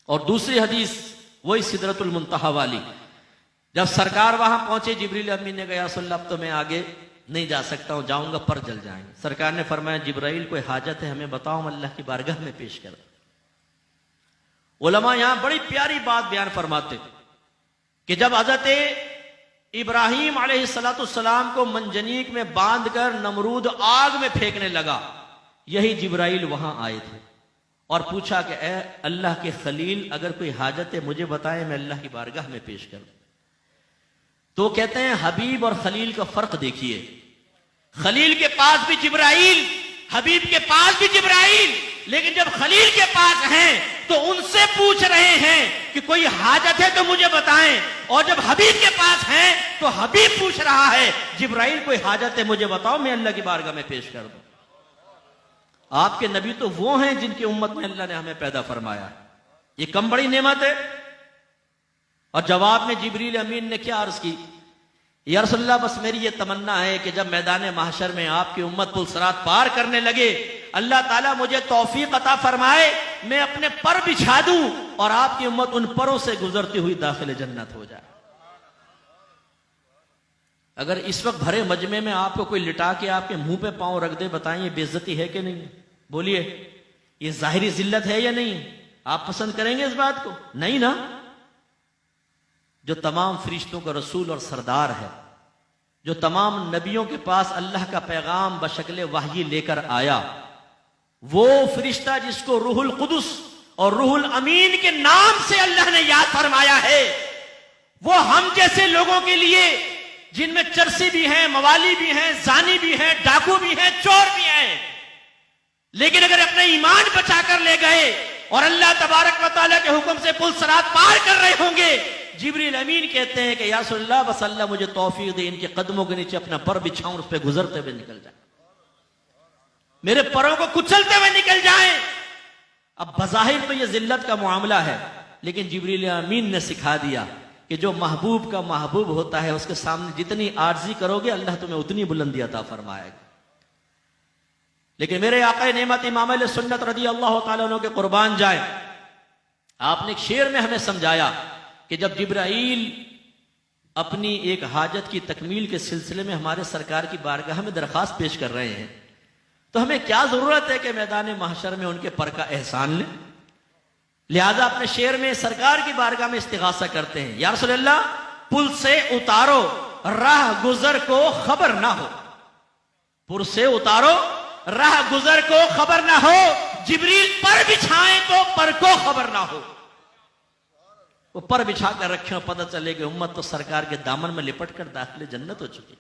और दूसरी हदीस वही सिदरतुल मुंतहा वाली, जब सरकार वहां पहुंचे, जिब्रील अमीन ने कहा अब तो मैं आगे नहीं जा सकता हूं, जाऊंगा पर जल जाएंगे। सरकार ने फरमाया जिब्राइल कोई हाजत है हमें बताओ, हम अल्लाह की बारगाह में पेश कर। उलमा यहां बड़ी प्यारी बात बयान फरमाते कि जब हजरत इब्राहिम अलैहिस्सलाम को मंजनीक में बांधकर नमरूद आग में फेंकने लगा, यही जिब्राइल वहां आए थे और पूछा कि ए अल्लाह के खलील, अगर कोई हाजत है मुझे बताएं, मैं अल्लाह की बारगाह में पेश कर। तो कहते हैं हबीब और खलील का फर्क देखिए। खलील के पास भी जिब्राइल, हबीब के पास भी जिब्राइल, लेकिन जब खलील के पास हैं तो उनसे पूछ रहे हैं कि कोई हाजत है तो मुझे बताएं, और जब हबीब के पास हैं तो हबीब पूछ रहा है जिब्राइल कोई हाजत है मुझे बताओ, मैं अल्लाह की बारगाह में पेश कर दूं। आपके नबी तो वो हैं जिनकी उम्मत में अल्लाह ने हमें पैदा फरमाया, ये कम बड़ी नेमत है। और जवाब में जिब्रील अमीन ने क्या अर्ज की, या रसूलल्लाह बस मेरी ये तमन्ना है कि जब मैदान महशर में आपकी उम्मत पुल सिरात पार करने लगे, अल्लाह ताला मुझे तौफीक अता फरमाए, मैं अपने पर बिछा दूं और आपकी उम्मत उन परों से गुजरती हुई दाखिल जन्नत हो जाए। अगर इस वक्त भरे मजमे में आपको कोई लिटा के आपके मुंह पे पांव रख दे, बताएं ये बेइज्जती है कि नहीं? बोलिए, ये जाहिरी जिल्लत है या नहीं? आप पसंद करेंगे इस बात को? नहीं ना। जो तमाम फरिश्तों का रसूल और सरदार है, जो तमाम नबियों के पास अल्लाह का पैगाम बशक्ल वही लेकर आया, वो फरिश्ता जिसको रूहुल कुदुस और रूहुल अमीन के नाम से अल्लाह ने याद फरमाया है, वो हम जैसे लोगों के लिए जिनमें चरसी भी हैं, मवाली भी हैं, जानी भी हैं, डाकू भी हैं, चोर भी हैं, लेकिन अगर अपने ईमान बचा कर ले गए और अल्लाह तबारक व तआला के हुक्म से पुल सिरात पार कर रहे होंगे, जिब्रील अमीन कहते हैं कि या रसूलल्लाह बस अल्लाह मुझे तौफीक दे, इनके कदमों के नीचे अपना पर बिछाऊं, उस पर गुजरते हुए निकल जाए, मेरे परों को कुचलते हुए निकल जाएं। अब बज़ाहिर तो यह जिल्लत का मामला है, लेकिन जिब्रील अमीन ने सिखा दिया कि जो महबूब का महबूब होता है उसके सामने जितनी आर्जी करोगे अल्लाह तुम्हें उतनी बुलंदी अता फरमाएगा। लेकिन मेरे आका नेमत इमाम अहले सुन्नत रज़ी अल्लाह तआला अन्हु के कुर्बान जाए, आपने एक शेर में हमें समझाया कि जब जिब्राइल अपनी एक हाजत की तकमील के सिलसिले में हमारे सरकार की बारगाह में दरखास्त पेश कर रहे हैं, तो हमें क्या जरूरत है कि मैदान महशर में उनके पर का एहसान लें। लिहाजा अपने शेर में सरकार की बारगाह में इस्तिगासा करते हैं, या रसूलल्लाह पुल से उतारो राह गुजर को खबर ना हो, पुल से उतारो राह गुजर को खबर ना हो, जिब्रील पर बिछाएं तो पर को खबर ना हो। वो पर बिछा कर रखे हो, पता चले कि उम्मत तो सरकार के दामन में लिपट कर दाखिल जन्नत हो चुकी।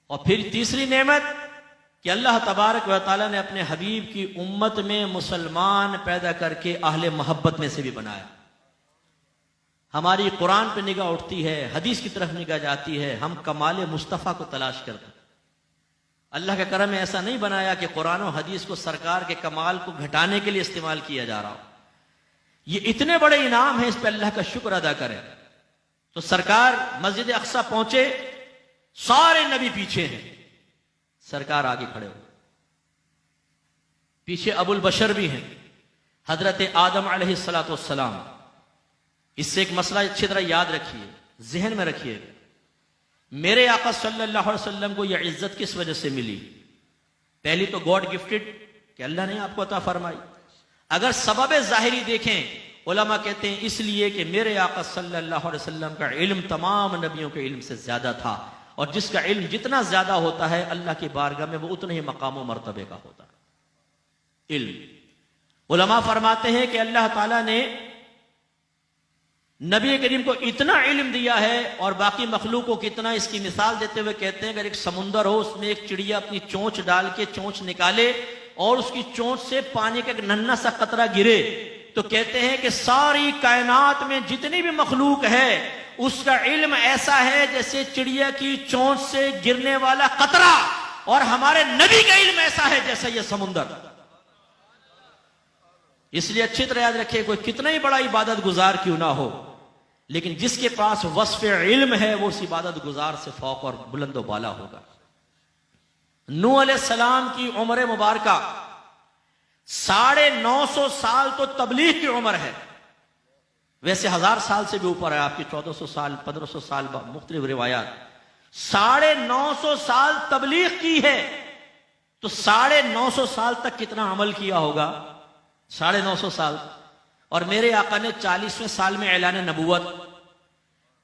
और फिर तीसरी नेमत कि अल्लाह तबारक व तआला ने अपने हबीब की उम्मत में मुसलमान पैदा करके अहले मोहब्बत में से भी बनाया। हमारी कुरान पे निगाह उठती है, हदीस की तरफ निगाह जाती है, हम कमाल मुस्तफ़ा को तलाश करते हैं। अल्लाह के करम में ऐसा नहीं बनाया कि कुरान और हदीस को सरकार के कमाल को घटाने के लिए इस्तेमाल किया जा रहा हो। ये इतने बड़े इनाम है, इस पर अल्लाह का शुक्र अदा करें। तो सरकार मस्जिद अक्सा पहुंचे, सारे नबी पीछे हैं, सरकार आगे खड़े हो, पीछे अबुल बशर भी हैं, हजरत आदम अलैहिस्सलाम। इससे एक मसला अच्छी तरह याद रखिए, जहन में रखिए, मेरे आका सल्लल्लाहु अलैहि वसल्लम को यह इज्जत किस वजह से मिली? पहली तो गॉड गिफ्टेड कि अल्लाह ने आपको अता फरमाई। अगर सबब जाहिरी देखें, उलमा कहते हैं इसलिए कि मेरे आका सल्लल्लाहु अलैहि वसल्लम का इल्म तमाम नबियों के इल्म से ज्यादा था, और जिसका इल्म जितना ज्यादा होता है अल्लाह की बारगाह में वो उतने ही मकाम व मर्तबे का होता है। इल्म उलमा फरमाते हैं कि अल्लाह ताला ने नबी करीम को इतना इल्म दिया है और बाकी मखलूक को कितना, इसकी मिसाल देते हुए कहते हैं अगर एक समुंदर हो, उसमें एक चिड़िया अपनी चोंच डाल के चोंच निकाले और उसकी चोंच से पानी का एक नन्हा सा कतरा गिरे, तो कहते हैं कि सारी कायनात में जितनी भी मखलूक है उसका इल्म ऐसा है जैसे चिड़िया की चोंच से गिरने वाला कतरा, और हमारे नबी का इल्म ऐसा है जैसे यह समुंदर। इसलिए अच्छी तरह याद रखिए, कोई कितना ही बड़ा इबादत गुजार क्यों ना हो, लेकिन जिसके पास वस्फ इल्म है वो उस इबादत गुजार से फौक और बुलंदो बाला होगा। नूह अलैहिस्सलाम की उम्र मुबारका 950 साल तो तबलीग की उम्र है, वैसे 1000 साल से भी ऊपर है, आपकी 1400 साल 1500 साल मुख्तलिफ रिवायात। 950 साल तबलीग की है, तो 950 साल तक कितना अमल किया होगा? 950 साल। और मेरे आका ने 40वें साल में ऐलान नबूवत,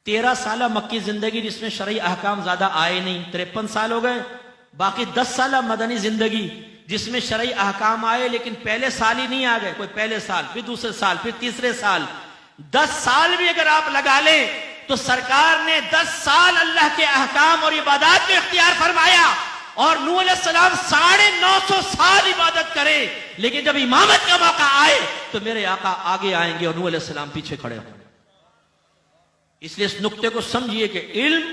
13 साल मक्की जिंदगी जिसमें शरई अहकाम ज्यादा आए नहीं, 53 साल हो गए। बाकी 10 साल मदनी जिंदगी जिसमें शरई अहकाम आए लेकिन पहले साल ही नहीं आ गए, कोई पहले साल, फिर दूसरे साल, फिर तीसरे साल, 10 साल भी अगर आप लगा लें तो सरकार ने 10 साल अल्लाह के अहकाम और इबादत में इख्तियार फरमाया और नूह अलैहिस्सलाम 950 साल इबादत करे, लेकिन जब इमामत का मौका आए तो मेरे आका आगे आएंगे और नूह अलैहिस्सलाम पीछे खड़े होंगे। इसलिए इस नुक्ते को समझिए कि इल्म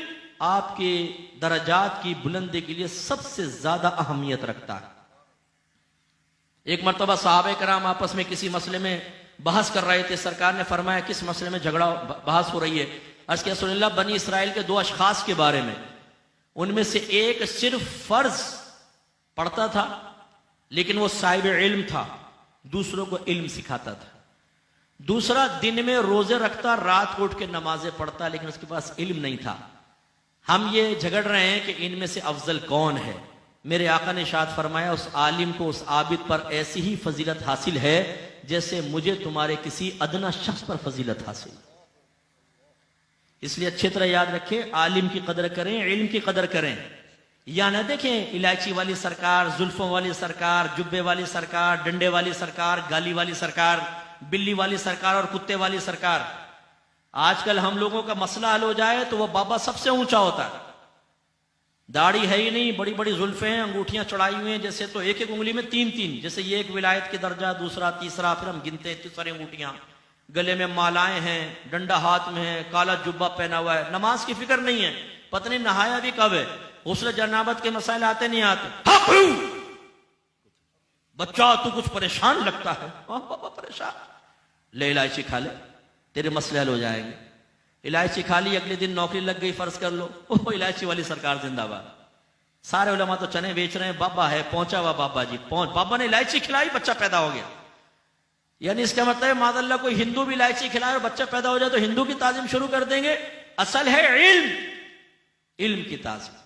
आपके दर्जात की बुलंदी के लिए सबसे ज्यादा अहमियत रखता है। एक मर्तबा सहाबे कराम आपस में किसी मसले में बहस कर रहे थे। सरकार ने फरमाया किस मसले में झगड़ा बहस हो रही है? अर्ज़ किया रसूलुल्लाह बनी इसराइल के 2 अशखास के बारे में, उनमें से एक सिर्फ फर्ज पढ़ता था लेकिन वो साहिब इल्म था, दूसरों को इल्म सिखाता था। दूसरा दिन में रोजे रखता, रात को उठ के नमाजें पढ़ता, लेकिन उसके पास इल्म नहीं था। हम ये झगड़ रहे हैं कि इनमें से अफजल कौन है। मेरे आका ने इरशाद फरमाया उस आलिम को, उस आबिद पर ऐसी ही फजीलत हासिल है जैसे मुझे तुम्हारे किसी अदना शख्स पर फजीलत हासिल। इसलिए अच्छी तरह याद रखें, आलिम की कदर करें, इल्म की कदर करें। या ना देखें इलायची वाली सरकार, जुल्फों वाली सरकार, जुब्बे वाली सरकार, डंडे वाली सरकार, गाली वाली सरकार, बिल्ली वाली सरकार और कुत्ते वाली सरकार। आजकल हम लोगों का मसला हल हो जाए तो वह बाबा सबसे ऊंचा होता है। दाढ़ी है ही नहीं, बड़ी बड़ी जुल्फे हैं, अंगूठियां चढ़ाई हुई हैं जैसे, तो एक एक उंगली में 3-3, जैसे ये एक विलायत के दर्जा, दूसरा, तीसरा, फिर हम गिनते हैं तीसरी अंगूठियां, गले में मालाएं हैं, डंडा हाथ में है, काला जुब्बा पहना हुआ है। नमाज की फिक्र नहीं है, पत्नी नहाया भी कब है, गुस्ल जनाबत के मसाइल आते नहीं आते। बच्चा तू कुछ परेशान लगता है। बाबा परेशान, ले इलायची खा ले, तेरे मसले हल हो जाएंगे। इलायची खा ली, अगले दिन नौकरी लग गई, फर्ज कर लो, ओह इलायची वाली सरकार जिंदाबाद। सारे उलमा तो चने बेच रहे हैं, बाबा है पहुंचा हुआ, बाबा जी पहुंच, बाबा ने इलायची खिलाई, बच्चा पैदा हो गया। यानी इसका मतलब है मादल्ला कोई हिंदू भी इलायची खिलाए और बच्चा पैदा हो जाए तो हिंदू की ताजीम शुरू कर देंगे। असल है इल्म, इल्म की ताजीम।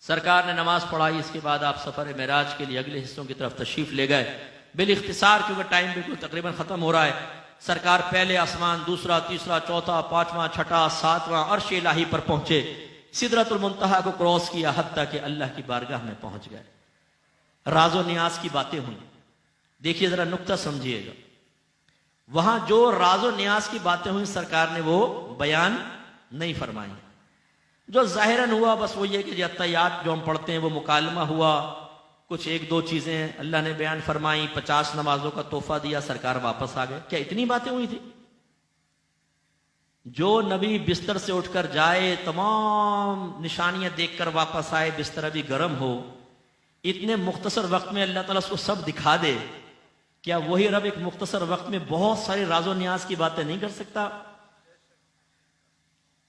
सरकार ने नमाज पढ़ाई, इसके बाद आप सफर मेराज के लिए अगले हिस्सों की तरफ तशरीफ ले गए। बिल इख्तिसार, क्योंकि टाइम बिल्कुल तकरीबन खत्म हो रहा है। सरकार पहले आसमान, दूसरा, तीसरा, चौथा, पांचवा, छठा, सातवां अर्श इलाही पर पहुंचे, सिदरतुल मुंतहा को क्रॉस किया, हत्ता कि अल्लाह की बारगाह में पहुंच गए। राजो नियाज की बातें हुई। देखिए जरा नुक्ता समझिएगा, वहां जो राजो नियाज की बातें हुई सरकार ने वो बयान नहीं फरमाई। जो जाहिरन हुआ बस वो ये कि अत्तहियात जो हम पढ़ते हैं वो मुकालमा हुआ, कुछ 1-2 चीजें अल्लाह ने बयान फरमाई, 50 नमाजों का तोहफा दिया, सरकार वापस आ गए। क्या इतनी बातें हुई थी? जो नबी बिस्तर से उठकर जाए, तमाम निशानियां देखकर वापस आए, बिस्तर अभी गर्म हो, इतने मुख्तसर वक्त में अल्लाह ताला उसको सब दिखा दे, क्या वही रब एक मुख्तसर वक्त में बहुत सारी राजो नियाज की बातें नहीं कर सकता?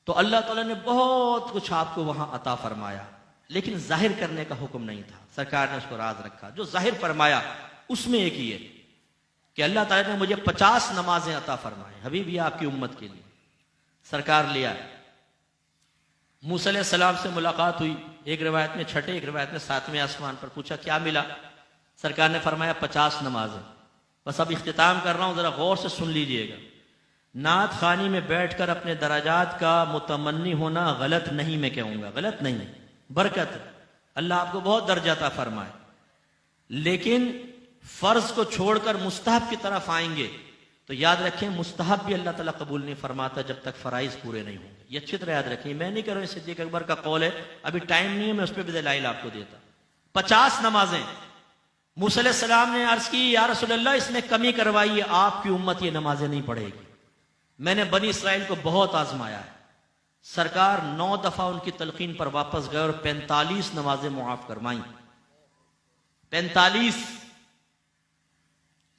तो अल्लाह ताला ने बहुत कुछ आपको वहां अता फरमाया, लेकिन जाहिर करने का हुक्म नहीं था। सरकार ने उसको राज रखा। जो जाहिर फरमाया उसमें एक ही है कि अल्लाह ताला ने मुझे 50 नमाजें अता फरमाए, हबीबी आपकी उम्मत के लिए। सरकार लिया, मूसा अलैहिस्सलाम से मुलाकात हुई, एक रिवायत में 6ठे, एक रिवायत में 7वें आसमान पर। पूछा क्या मिला? सरकार ने फरमाया 50 नमाजें। बस अब इख्तिताम कर रहा हूं, जरा गौर से सुन लीजिएगा। नात खानी में बैठकर अपने दराजात का मुतमन्नी होना गलत नहीं, मैं कहूंगा गलत नहीं, बरकत, अल्लाह आपको बहुत दर्जाता फरमाए। लेकिन फर्ज को छोड़कर मुस्तहब की तरफ आएंगे तो याद रखें मुस्तहब भी अल्लाह ताला कबूल नहीं फरमाता जब तक फराइज पूरे नहीं होंगे। ये अच्छी तरह याद रखें। मैं नहीं कर रहा हूं, सिद्दीक अकबर का कौल है, अभी टाइम नहीं है, मैं उस पर भी दलाइल आपको देता। 50 नमाजें मूसा अलैहिस्सलाम ने अर्ज की, या रसूलल्लाह इसमें कमी करवाइए, आपकी उम्मत ये नमाजें नहीं पढ़ेगी। मैंने बनी इसराइल को बहुत आजमाया है। सरकार 9 दफा उनकी तलकीन पर वापस गए और 45 नमाजें मुआफ करवाई। 45।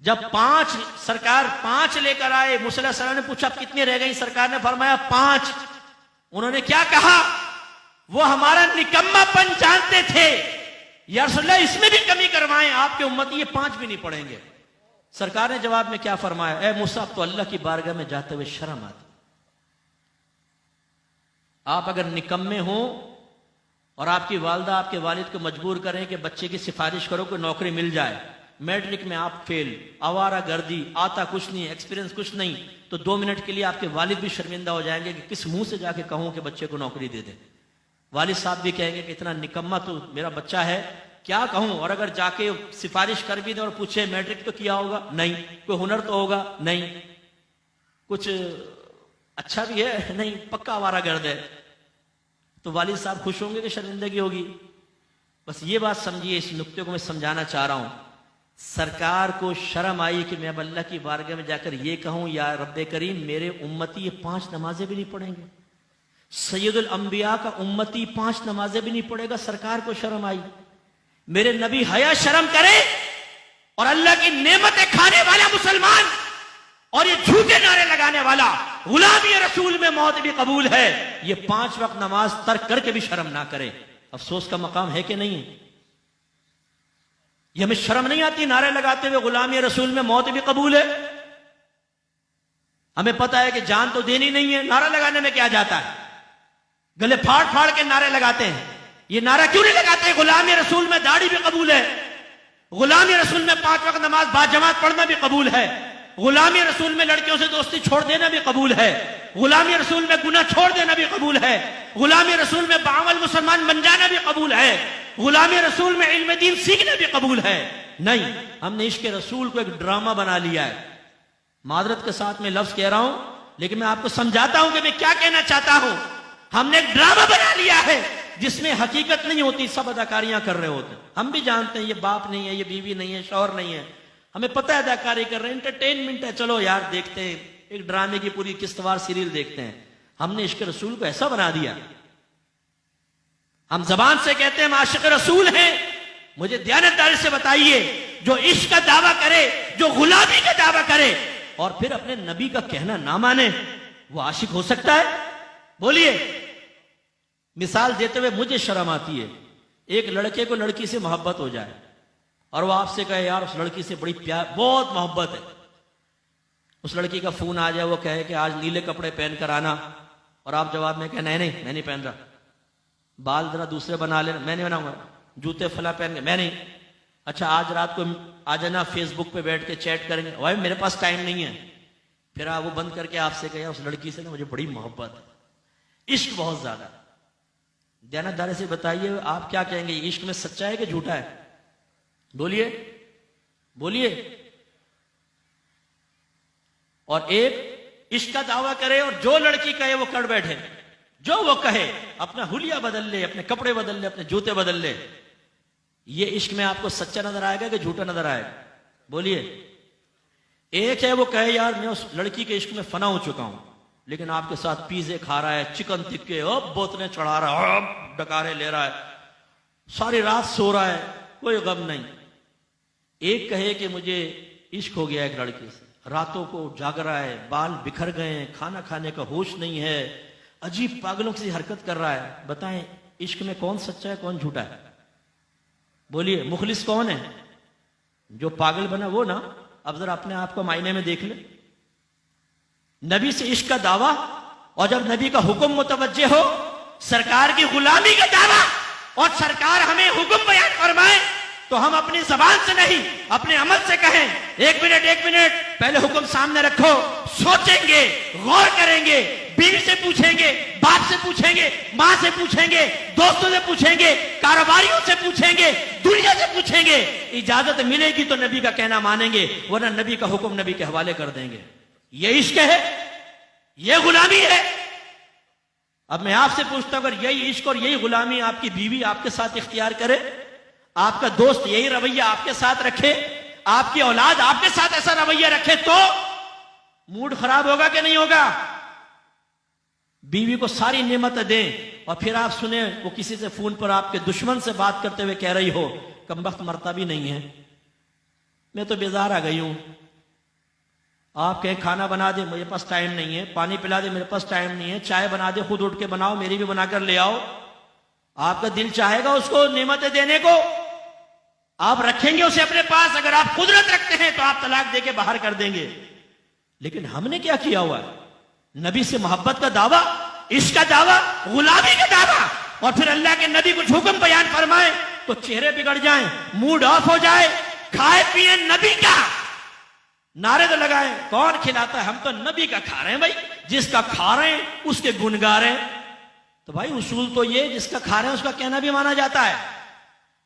जब 5 सरकार 5 लेकर आए, मूसा अलैहिस्सलाम ने पूछा कितनी रह गई? सरकार ने फरमाया 5। उन्होंने क्या कहा? वो हमारा निकम्मापन जानते थे, या रसूलल्लाह इसमें भी कमी करवाएं, आपके उम्मत ये 5 भी नहीं पढ़ेंगे। सरकार ने जवाब में क्या फरमाया? ए मूसा, तो अल्लाह की बारगाह में जाते हुए शर्म आती। आप अगर निकम्मे हो और आपकी वालदा आपके वालिद को मजबूर करें कि बच्चे की सिफारिश करो कि नौकरी मिल जाए, मैट्रिक में आप फेल, आवारा गर्दी, आता कुछ नहीं, एक्सपीरियंस कुछ नहीं, तो 2 मिनट के लिए आपके वालिद भी शर्मिंदा हो जाएंगे कि किस मुंह से जाके कहूं कि बच्चे को नौकरी दे दे। वालिद साहब भी कहेंगे कि इतना निकम्मा तो मेरा बच्चा है, क्या कहूं। और अगर जाके सिफारिश कर भी दे और पूछे मैट्रिक तो किया होगा? नहीं। कोई हुनर तो होगा? नहीं। कुछ अच्छा भी है, नहीं पक्का आवारागर्द है, तो वालिद साहब खुश होंगे कि शर्मिंदगी होगी? बस ये बात समझिए, इस नुक्ते को मैं समझाना चाह रहा हूं। सरकार को शर्म आई कि मैं अब अल्लाह की बारगाह में जाकर ये कहूं, या रब्बे करीम मेरे उम्मती ये 5 नमाजें भी नहीं पढ़ेंगे, सैयदुल अंबिया का उम्मती 5 नमाजें भी नहीं पढ़ेगा। सरकार को शर्म आई, मेरे नबी हया शर्म करे, और अल्लाह की नेमतें खाने वाला मुसलमान और ये झूठे नारे लगाने वाला गुलामी रसूल में मौत भी कबूल है, ये 5 वक्त नमाज तर्क करके भी शर्म ना करे। अफसोस का मकाम है कि नहीं है? ये हमें शर्म नहीं आती नारे लगाते हुए गुलामी रसूल में मौत भी कबूल है? हमें पता है कि जान तो देनी नहीं है, नारा लगाने में क्या जाता है? गले फाड़ फाड़ के नारे लगाते हैं। ये नारा क्यों नहीं लगाते? गुलामी रसूल में दाढ़ी भी कबूल है, गुलामी रसूल में 5 वक्त नमाज बाजमात पढ़ना भी कबूल है, गुलामी रसूल में लड़कियों से दोस्ती छोड़ देना भी कबूल है, गुलामी रसूल में गुनाह छोड़ देना भी कबूल है, गुलामी रसूल में बावल मुसलमान बन जाना भी कबूल है, गुलामी रसूल में इल्म दीन सीखना भी कबूल है। नहीं, हमने इश्क रसूल को एक ड्रामा बना लिया है। मादरत के साथ मैं लफ्ज कह रहा हूं, लेकिन मैं आपको समझाता हूं कि मैं क्या कहना चाहता हूं। हमने एक ड्रामा बना लिया है जिसमें हकीकत नहीं होती, सब अदाकारियां कर रहे होते। हम भी जानते हैं ये बाप नहीं है, ये बीवी नहीं है, शौहर नहीं है, हमें पता है अदाकारी कर रहे हैं, एंटरटेनमेंट है, चलो यार देखते हैं, एक ड्रामे की पूरी किस्तवार सीरियल देखते हैं। हमने इश्क रसूल को ऐसा बना दिया, हम जबान से कहते हैं हम आशिक रसूल हैं। मुझे दयानतदारी से बताइए, जो इश्क का दावा करे, जो गुलामी का दावा करे और फिर अपने नबी का कहना ना माने, वो आशिक हो सकता है? बोलिए। मिसाल देते हुए मुझे शर्म आती है, एक लड़के को लड़की से मोहब्बत हो जाए और वो आपसे कहे यार उस लड़की से बड़ी प्यार, बहुत मोहब्बत है, उस लड़की का फोन आ जाए, वो कहे कि आज नीले कपड़े पहन कर आना, और आप जवाब में कहे नहीं नहीं मैं नहीं पहन रहा, बाल जरा दूसरे बना लेना, मैं नहीं बनाऊंगा, जूते फला पहन के मैं नहीं, अच्छा आज रात को आ जाना, फेसबुक पे बैठ के चैट करेंगे, भाई मेरे पास टाइम नहीं है। फिर आप वो बंद करके आपसे कहे उस लड़की से ना मुझे बड़ी मोहब्बत है, इश्क बहुत ज्यादा। दयानतदारी से बताइए आप क्या कहेंगे, इश्क में सच्चा है कि झूठा है? बोलिए बोलिए। और एक इश्क का दावा करे और जो लड़की कहे वो कर बैठे, जो वो कहे, अपना हुलिया बदल ले, अपने कपड़े बदल ले, अपने जूते बदल ले, ये इश्क में आपको सच्चा नजर आएगा कि झूठा नजर आएगा? बोलिए। एक है वो कहे यार मैं उस लड़की के इश्क में फना हो चुका हूं, लेकिन आपके साथ पिज़्ज़े खा रहा है, चिकन टिक्के, बोतलें चढ़ा रहा है, डकारे ले रहा है, सारी रात सो रहा है, कोई गम नहीं। एक कहे कि मुझे इश्क हो गया एक लड़की से, रातों को जाग रहा है, बाल बिखर गए हैं, खाना खाने का होश नहीं है, अजीब पागलों की हरकत कर रहा है। बताएं इश्क में कौन सच्चा है कौन झूठा है? बोलिए। मुखलिस कौन है? जो पागल बना वो ना। अब जरा अपने आप को मायने में देख ले। नबी से इश्क का दावा, और जब नबी का हुक्म मुतवज्जे हो, सरकार की गुलामी का दावा, और सरकार हमें हुक्म बयान फरमाए तो हम अपनी जबान से नहीं अपने अमल से कहें। एक मिनट पहले हुक्म सामने रखो, सोचेंगे, गौर करेंगे, बीवी से पूछेंगे, बाप से पूछेंगे, मां से पूछेंगे, दोस्तों से पूछेंगे, कारोबारियों से पूछेंगे, दुनिया से पूछेंगे, इजाजत मिलेगी तो नबी का कहना मानेंगे, वरना नबी का हुक्म नबी के हवाले कर देंगे। ये इश्क है, ये गुलामी है। अब मैं आपसे पूछता हूं, अगर यही इश्क और यही गुलामी आपकी बीवी आपके साथ इख्तियार करे, आपका दोस्त यही रवैया आपके साथ रखे, आपकी औलाद आपके साथ ऐसा रवैया रखे, तो मूड खराब होगा कि नहीं होगा? बीवी को सारी नेमतें दें और फिर आप सुने वो किसी से फोन पर आपके दुश्मन से बात करते हुए कह रही हो कमबख्त मरता भी नहीं है, मैं तो बेजार आ गई हूं। आप कहें खाना बना दे, मेरे पास टाइम नहीं है, पानी पिला दे, मेरे पास टाइम नहीं है, चाय बना दे, खुद उठ के बनाओ, मेरी भी बनाकर ले आओ। आपका दिल चाहेगा उसको नेमतें देने को, आप रखेंगे उसे अपने पास। अगर आप कुदरत रखते हैं तो आप तलाक देके बाहर कर देंगे। लेकिन हमने क्या किया हुआ है? नबी से मोहब्बत का दावा, इश्क का दावा, गुलामी का दावा, और फिर अल्लाह के नबी कुछ हुक्म बयान फरमाए तो चेहरे बिगड़ जाएं, मूड ऑफ हो जाए, खाए पिए नबी का, नारे तो लगाए, कौन खिलाता है? हम तो नबी का खा रहे हैं भाई, जिसका खा रहे हैं उसके गुण गा रहे हैं। तो भाई उसूल तो ये, जिसका खा रहे हैं उसका कहना भी माना जाता है।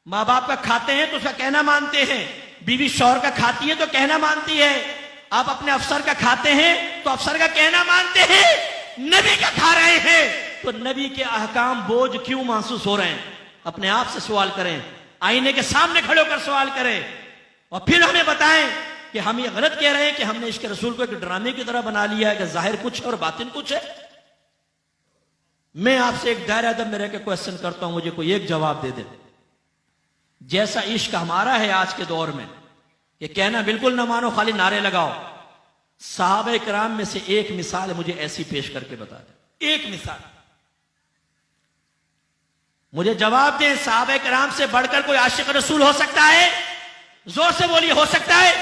माँ बाप का खाते हैं तो उसका कहना मानते हैं, बीवी शौहर का खाती है तो कहना मानती है, आप अपने अफसर का खाते हैं तो अफसर का कहना मानते हैं, नबी का खा रहे हैं, तो नबी के अहकाम बोझ क्यों महसूस हो रहे हैं? अपने आप से सवाल करें, आईने के सामने खड़े होकर सवाल करें और फिर हमें बताएं कि हम ये गलत कह रहे हैं कि हमने इसके रसूल को एक ड्रामे की तरह बना लिया है कि जाहिर कुछ है और बातिन कुछ है। मैं आपसे एक दायरे अदब में रह के क्वेश्चन करता हूं, मुझे कोई एक जवाब दे दे। जैसा इश्क हमारा है आज के दौर में, ये कहना बिल्कुल ना मानो, खाली नारे लगाओ। सहाबा किराम में से एक मिसाल मुझे ऐसी पेश करके बता दे, एक मिसाल मुझे जवाब दें। सहाबा किराम से बढ़कर कोई आशिक रसूल हो सकता है? जोर से बोलिए, हो सकता है?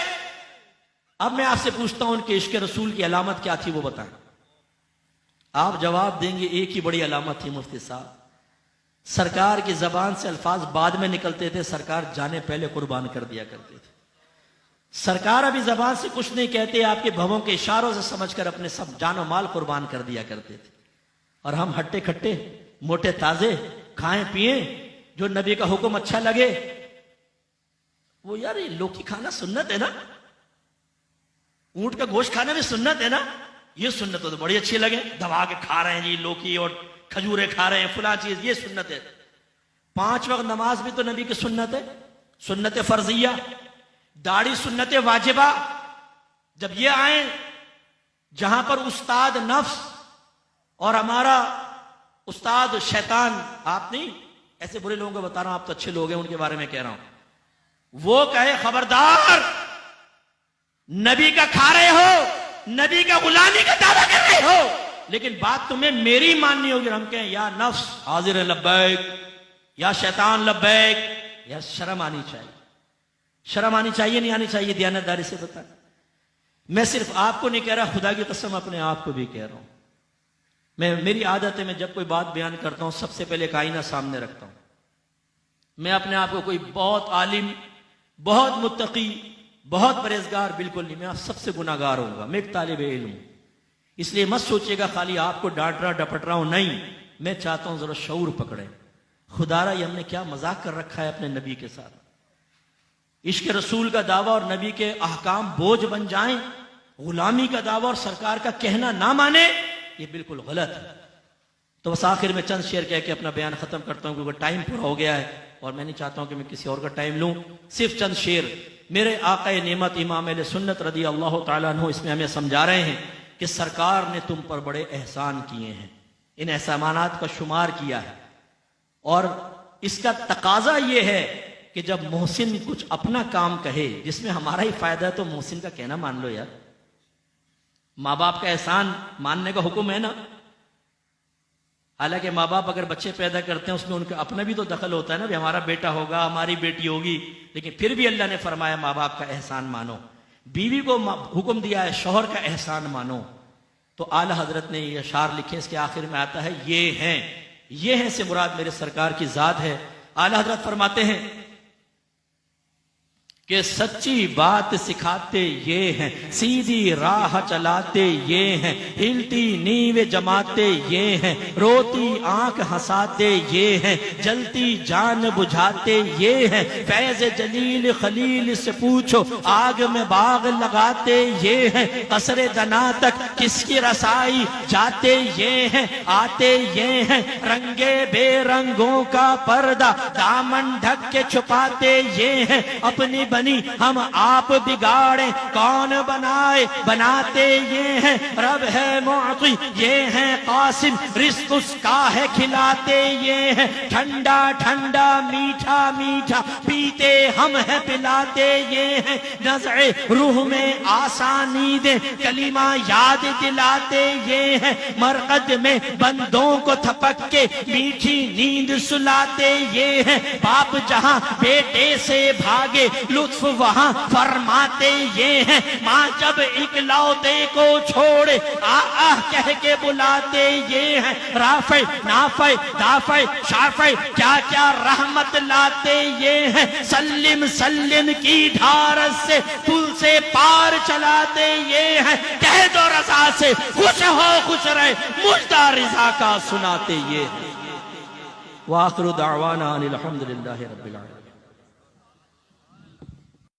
अब मैं आपसे पूछता हूं उनके इश्क रसूल की अलामत क्या थी, वो बताएं। आप जवाब देंगे एक ही बड़ी अलामत थी मुफ्ती साहब, सरकार की जबान से अल्फाज बाद में निकलते थे, सरकार जाने पहले कुर्बान कर दिया करते थे। सरकार अभी जबान से कुछ नहीं कहते, आपके भवों के इशारों से समझकर अपने सब जानो माल कुर्बान कर दिया करते थे। और हम हट्टे खट्टे मोटे ताजे खाएं पिए, जो नबी का हुक्म अच्छा लगे। वो यार ये लौकी खाना सुन्नत है ना, ऊंट का गोश्त खाना भी सुन्नत है ना, ये सुन्नत तो बड़ी अच्छी लगे, दबा के खा रहे हैं जी, लौकी और खजूरे खा रहे हैं, फुला चीज, ये सुन्नत है। 5 वक्त नमाज भी तो नबी की सुन्नत है, सुन्नत फर्जिया। दाढ़ी सुन्नत वाजिबा। जब ये आए जहां पर उस्ताद नफ्स और हमारा उस्ताद शैतान, आप नहीं, ऐसे बुरे लोगों को बता रहा हूं, आप तो अच्छे लोग हैं उनके बारे में कह रहा हूं, वो कहे खबरदार नबी का खा रहे हो, नबी का गुलामी का दावा कर रहे हो, लेकिन बात तुम्हें मेरी माननी होगी। हम कहें या नफ्स हाजिर लब्बैक, या शैतान लब्बैक, या शर्म आनी चाहिए। शर्म आनी चाहिए नहीं आनी चाहिए, दयानतदारी से बता। मैं सिर्फ आपको नहीं कह रहा, खुदा की कसम अपने आप को भी कह रहा हूं। मेरी आदत है, मैं जब कोई बात बयान करता हूं सबसे पहले एक आईना सामने रखता हूं। मैं अपने आप को कोई बहुत आलिम, बहुत मुत्तकी, बहुत परहेजगार बिल्कुल नहीं, मैं आप सबसे गुनाहगार होऊंगा। मैं एक तालिब इल्म हूं, इसलिए मत सोचिएगा खाली आपको डांट रहा डपट रहा हूं, नहीं, मैं चाहता हूं जरा शऊर पकड़े। खुदारा ये हमने क्या मजाक कर रखा है अपने नबी के साथ। इश्क रसूल का दावा और नबी के अहकाम बोझ बन जाएं, गुलामी का दावा और सरकार का कहना ना माने, ये बिल्कुल गलत है। तो बस आखिर में चंद शेर कह के अपना बयान खत्म करता हूं, क्योंकि टाइम पूरा हो गया है और मैं नहीं चाहता हूं कि मैं किसी और का टाइम लूं। सिर्फ चंद शेर मेरे आक़ाए नेमत इमाम अहले सुन्नत रज़ी अल्लाह तआला अन्हु इसमें हमें समझा रहे हैं कि सरकार ने तुम पर बड़े एहसान किए हैं, इन एहसानात का शुमार किया है। और इसका तकाजा यह है कि जब मोहसिन कुछ अपना काम कहे जिसमें हमारा ही फायदा है, तो मोहसिन का कहना मान लो यार। माँ बाप का एहसान मानने का हुक्म है ना। हालांकि माँ बाप अगर बच्चे पैदा करते हैं उसमें उनका अपना भी तो दखल होता है ना, भी हमारा बेटा होगा, हमारी बेटी होगी, लेकिन फिर भी अल्लाह ने फरमाया माँ बाप का एहसान मानो। बीवी को हुक्म दिया है शौहर का एहसान मानो। तो आला हजरत ने ये अशार लिखे, इसके आखिर में आता है ये हैं से मुराद मेरे सरकार की जात है। आला हजरत फरमाते हैं कि सच्ची बात सिखाते ये हैं, सीधी राह चलाते ये हैं, हिलती नींव जमाते ये हैं, रोती आंख हंसाते ये हैं, जलती जान बुझाते ये हैं, फैज जलील खलील से पूछो आग में बाग लगाते ये हैं, कसरे दना तक किसकी रसाई जाते ये हैं, आते ये हैं, रंगे बेरंगों का पर्दा दामन ढक के छुपाते ये हैं, अपनी बनी हम आप बिगाड़े कौन बनाए बनाते ये हैं, रब है मुअती ये हैं कासिम रिज़्क़ उसका है खिलाते ये हैं, ठंडा ठंडा मीठा मीठा पीते हम है पिलाते ये हैं, नज़्ए रूह में आसानी दे कलीमा याद दिलाते ये हैं, मरकद में बंदों को थपक के मीठी नींद सुलाते ये हैं, बाप जहां बेटे से भागे लुत्फ वहां फरमाते ये हैं, माँ जब इकलौते को छोड़े आ कह के बुलाते ये हैं, राफे नाफे दाफे शाफे क्या क्या रहमत लाते ये हैं, सल्लिम सल्लिम की ढारस से पुल से पार चलाते ये हैं, कह दो रज़ा से खुश हो खुश रहे मुझदा रिज़ा का सुनाते ये हैं। व आखिरु दावाना अनिल हम्दुलिल्लाहि रब्बिल आलमीन।